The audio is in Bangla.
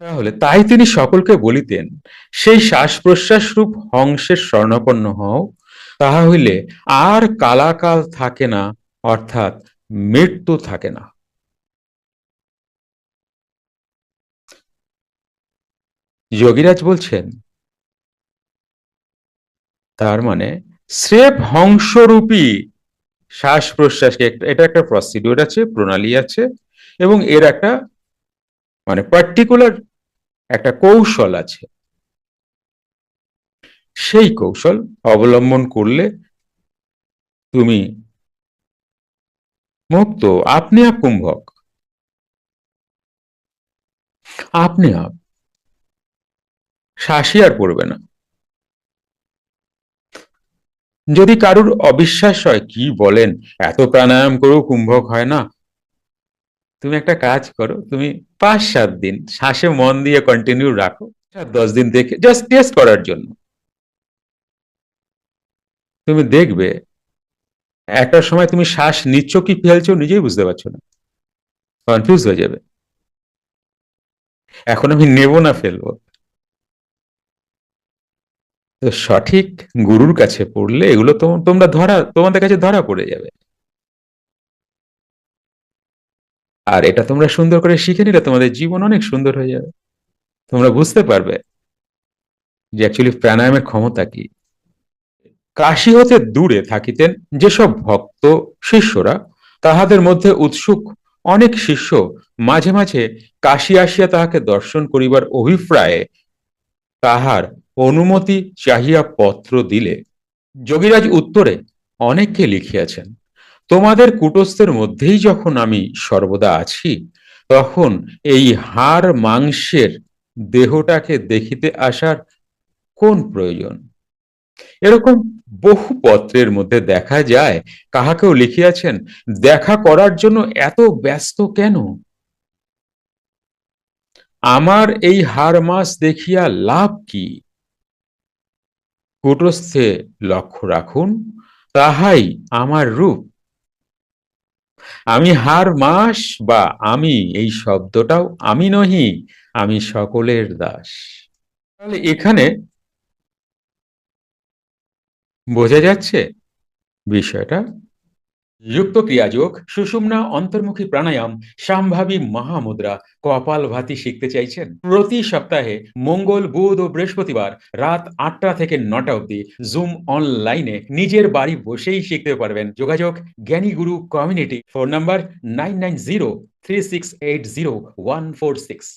তাহলে তাই তিনি সকলকে বলিতেন, সেই শ্বাস প্রশ্বাস রূপ হংসের স্বর্ণাপন্ন হও, তাহা হইলে আর কালাকাল থাকে না, অর্থাৎ মৃত্যু থাকে না। যোগীরাজ বলছেন, তার মানে স্রেফ হংসরূপী শ্বাস প্রশ্বাসকে এটা একটা প্রসিডিউর আছে, প্রণালী আছে, এবং এর একটা মানে পার্টিকুলার একটা কৌশল আছে। সেই কৌশল অবলম্বন করলে তুমি মুক্ত, আপনি আপ কুম্ভক, আপনি আপ, শ্বাসই আর পড়বে না। যদি কারুর অবিশ্বাস হয়, কি বলেন, এত প্রাণায়াম করেও কুম্ভক হয় না, তুমি একটা কাজ করো, তুমি 5-7 দিন শ্বাসে মন দিয়ে কন্টিনিউ রাখো, 10 দিন দেখে জাস্ট টেস্ট করার জন্য, তুমি দেখবে একটা সময় তুমি শ্বাস নিচ্ছ কি ফেলছো নিজেই বুঝতে পারছো না, কনফিউজ হয়ে যাবে, এখন আমি নেব না ফেলবো। তো সঠিক গুরুর কাছে পড়লে এগুলো তোমরা তোমাদের কাছে ধরা পড়ে যাবে। আর এটা তোমরা সুন্দর করে শিখে নিলে তোমাদের জীবন অনেক সুন্দর হয়ে যাবে, তোমরা বুঝতে পারবে যে অ্যাকচুয়ালি প্রাণায়ামের ক্ষমতা কি। কাশী হতে দূরে থাকিতেন যেসব ভক্ত শিষ্যরা, তাহাদের মধ্যে উৎসুক অনেক শিষ্য মাঝে মাঝে কাশী আসিয়া তাহাকে দর্শন করিবার অভিপ্রায়ে তাহার অনুমতি চাহিয়া পত্র দিলে যোগীরাজ উত্তরে অনেককে লিখিয়াছেন, তোমাদের কুটস্থের মধ্যেই যখন আমি সর্বদা আছি, তখন এই হাড় মাংসের দেহটাকে দেখিতে আসার কোন প্রয়োজন। এরকম বহু পত্রের মধ্যে দেখা যায় কাহাকেও লিখিয়াছেন, দেখা করার জন্য এত ব্যস্ত কেন, আমার এই হাড় মাস দেখিয়া লাভ কি, কুটস্থে লক্ষ্য রাখুন, তাহাই আমার রূপ। আমি হাড় মাস বা আমি এই শব্দটাও আমি নহি, আমি সকলের দাস। তাহলে এখানে বোঝা যাচ্ছে বিষয়টা। যুক্ত ক্রিয়াযোগ, সুষুম্না অন্তর্মুখী প্রাণায়াম, সম্ভাবী মহামুদ্রা, কপালভাতি শিখতে চাইছেন? প্রতি সপ্তাহে মঙ্গল, বুধ ও বৃহস্পতিবার রাত 8টা থেকে 9টা অবধি জুম অনলাইনে নিজের বাড়ি বসেই শিখতে পারবেন। যোগাযোগ জ্ঞানী গুরু কমিউনিটি, ফোন নাম্বার 9903680146।